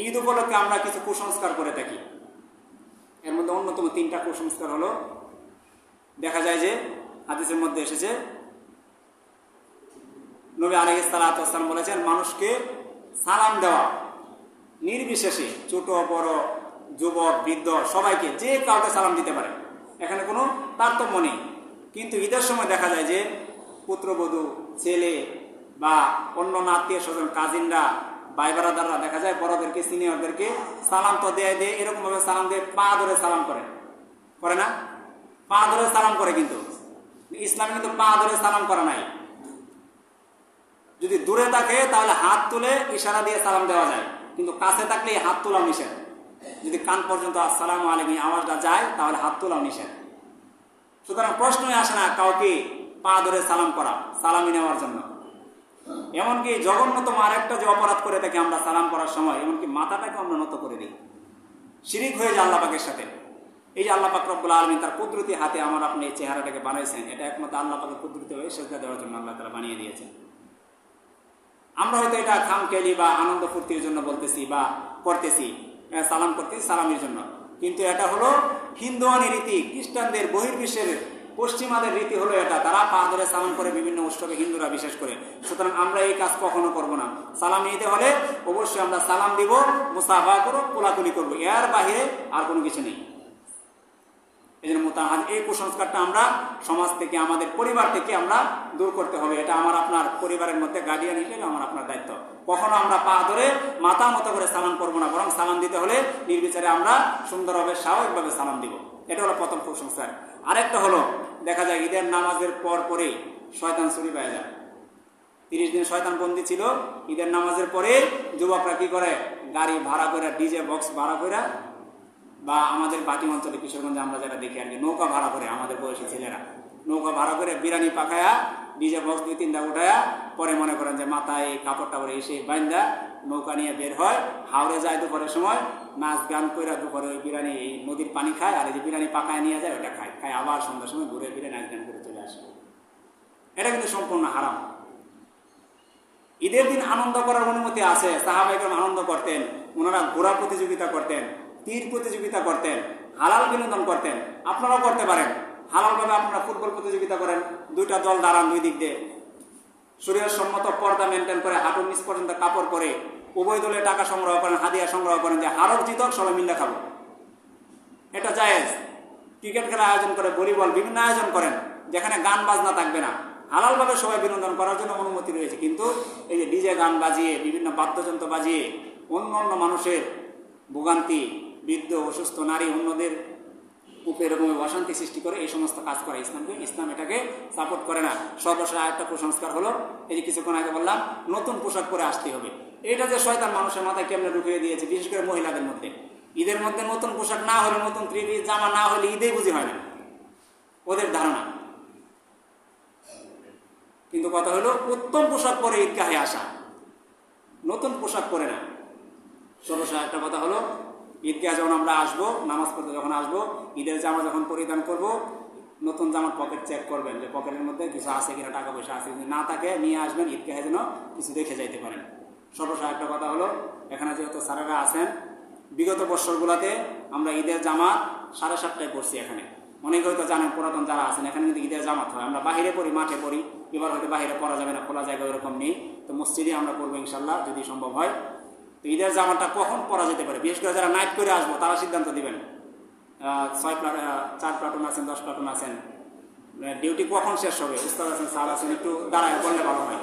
ঈদ উপলক্ষে আমরা কিছু কুসংস্কার করে থাকি। এর মধ্যে অন্যতম 3টা কুসংস্কার হলো, দেখা যায় যে হাদিসের মধ্যে এসেছে নবী আলাইহিস সালাতু ওয়াস সালাম বলেছেন, মানুষকে সালাম দেওয়া নির্বিশেষে, ছোট বড় যুবক বৃদ্ধ সবাইকে, যে কাউকে সালাম দিতে পারে, এখানে কোনো তারতম্য নেই। কিন্তু ঈদের সময় দেখা যায় যে পুত্রবধূ, ছেলে বা অন্য আত্মীয় স্বজন, কাজিনরা, ভাই বারাদাররা দেখা যায় বড়দেরকে, সিনিয়রদেরকে সালাম তো দেয়, এরকম ভাবে সালাম দিয়ে পা ধরে সালাম করে না? পা ধরে সালাম করে, কিন্তু ইসলামে কিন্তু পা ধরে সালাম করা নাই। যদি দূরে থাকে তাহলে হাত তুলে ইশারা দিয়ে সালাম দেওয়া যায়, কিন্তু কাছে থাকলে হাত তোলাও নিষেধ। যদি কান পর্যন্ত আসসালামু আলাইকুম আওয়াজটা যায় তাহলে হাত তোলাও নিষেধ। সুতরাং প্রশ্নই আসে না কাউকে পা ধরে সালাম করা, সালামি নেওয়ার জন্য। এমনকি জঘন্যতম আরেকটা যে অপরাধ করে থাকি আমরা সালাম করার সময়, এমনকি মাথাটাকে আমরা নত করে দিই, শিরিক হয়ে যায় আল্লাহ পাকের সাথে। এই যে আল্লাহ পাক রব্বুল আলামিন তার কুদরতি হাতে আমার আপনি এই চেহারাটাকে বানাইছেন, এটা একমাত্র আল্লাহ পাকের কুদরতি হয়ে সেজদা দেওয়ার জন্য আল্লাহ তাআলা বানিয়ে দিয়েছেন। আমরা হয়তো এটা খামখেয়ালি বা আনন্দ ফুর্তির জন্য বলতেছি বা করতেছি, সালাম করতেছি সালামের জন্য, কিন্তু এটা হলো হিন্দুয়ানি রীতি, খ্রিস্টানদের, বহির্বিশ্বের পশ্চিমাদের রীতি হলো এটা। তারা পা ধরে সালাম করে বিভিন্ন উৎসবে, হিন্দুরা বিশেষ করে। সুতরাং আমরা এই কাজ কখনো করব না। সালাম নিতে হলে অবশ্যই আমরা সালাম দিব, মুসাফা করব, কোলাকুলি করবো, এর বাহিরে আর কোনো কিছু নেই। এই জন্য এই কুসংস্কারটা আমরা সমাজ থেকে, আমাদের পরিবার থেকে আমরা দূর করতে হবে। এটা আমার আপনার পরিবারের মধ্যে গার্ডিয়ান হিসেবে আমার আপনার দায়িত্ব। কখনো আমরা পা ধরে মাথা মতো করে সালাম করবো না, বরং সালাম দিতে হলে নির্বিচারে আমরা সুন্দরভাবে, স্বাভাবিকভাবে সালাম দিব। এটা হলো প্রথম কুসংস্কার। আরেকটা হলো, দেখা যায় ঈদের নামাজের পরে শয়তান চুরি পেয়ে যায়। 30 দিন শয়তান বন্দি ছিল। ঈদের নামাজের পরে যুবকরা কি করে, গাড়ি ভাড়া করে, ডিজে বক্স ভাড়া করে, বা আমাদের বাটি অঞ্চলে কিশোরগঞ্জে আমরা যেটা দেখি আর কি, নৌকা ভাড়া করে, আমাদের বয়সী ছেলেরা নৌকা ভাড়া করে বিরিয়ানি পাকায়া, ডিজে বক্স 2-3টা উঠায়া, পরে মনে করেন যে মাথায় কাপড় টাপড় এসে বাইন্দা নৌকা নিয়ে বের হয়, হাওড়ে যায় দুপুরের সময়, নাচ গান করে দুপুরে ওই বিরিয়ানি, এই নদীর পানি খায়, আর এই যে বিরিয়ানি পাকায় নিয়ে যায় ওটা খায় আবার সন্ধ্যার সময় ঘুরে ফিরে নাচ গান করে চলে আসে। এটা কিন্তু সম্পূর্ণ হারাম। ঈদের দিন আনন্দ করার অনুমতি আছে। সাহাবায়ে কেরাম আনন্দ করতেন, ওনারা ঘোড়া প্রতিযোগিতা করতেন, তীর প্রতিযোগিতা করতেন, হালাল বিনোদন করতেন। আপনারাও করতে পারেন। হালালভাবে আপনারা ফুটবল প্রতিযোগিতা করেন, 2টা দল দাঁড়ান, 2 দিক দিয়ে শরীরের সম্মত পর্দা মেনটেন করে, হাঁটুর নিচ পর্যন্ত কাপড় পরে, উভয় দলে টাকা সংগ্রহ করেন, হাদিয়া সংগ্রহ করেন, যে হারক জিতক সবাই মিলে খাবো, এটা জায়েজ। ক্রিকেট খেলা আয়োজন করে, ভলিবল, বিভিন্ন আয়োজন করেন, যেখানে গান বাজনা থাকবে না, হালালভাবে সবাই বিনোদন করার জন্য অনুমতি রয়েছে। কিন্তু এই যে ডিজে গান বাজিয়ে, বিভিন্ন বাদ্যযন্ত্র বাজিয়ে অন্য মানুষের ভোগান্তি, বৃদ্ধ, অসুস্থ নারী, অন্যদের উপরে এরকম অশান্তি সৃষ্টি করে, এই সমস্ত কাজ করে ইসলাম এটাকে সাপোর্ট করে না। সর্বশেষ আরেকটা কুসংস্কার হলো, এই যে কিছুক্ষণ আগে বললাম, নতুন পোশাক পরে আসতে হবে। এটা যে শয়তান মানুষের মাথায় কেমনে ঢুকিয়ে দিয়েছে, বিশেষ করে মহিলাদের মধ্যে। ঈদের মধ্যে নতুন পোশাক না হলে, নতুন 3 পিস জামা না হলে ঈদেই বুঝি হয় না, ওদের ধারণা। কিন্তু কথা হলো, উত্তম পোশাক পরে ঈদগাহে আসা, নতুন পোশাক পরে না। সর্বশেষ একটা কথা হলো, ঈদগাহে যখন আমরা আসবো, নামাজ পড়তে যখন আসবো, ঈদের জামা যখন পরিধান করব, নতুন জামার পকেট চেক করবেন, যে পকেটের মধ্যে কিছু আছে কিনা, টাকা পয়সা আছে, যদি না থাকে নিয়ে আসবেন, ঈদগাহে যেন কিছু দেখে যাইতে পারেন। সর্বশেষ একটা কথা হলো, এখানে যেহেতু স্যারেরা আছেন, বিগত বছরগুলোতে আমরা ঈদের জামা 7:30টায় পড়ছি। এখানে অনেকে হয়তো জানেন, পুরাতন যারা আছেন, এখানে কিন্তু ঈদের জামাত হয়। আমরা বাহিরে পড়ি, মাঠে পড়ি। এবার হয়তো বাহিরে পড়া যাবে না, খোলা জায়গা ওরকম নেই, তো মসজিদে আমরা পড়বো ইনশাল্লাহ, যদি সম্ভব হয়। তো ঈদের জামাটা কখন পরা যেতে পারে, বিশেষ করে যারা নাইট করে আসবো তারা সিদ্ধান্ত দিবেন। 4 প্লাটুন আছেন, 10 প্লাটুন আছেন, ডিউটি কখন শেষ হবে, উস্তাদ আছেন, স্যার আছেন, একটু দাঁড়ায় বললে ভালো হয়।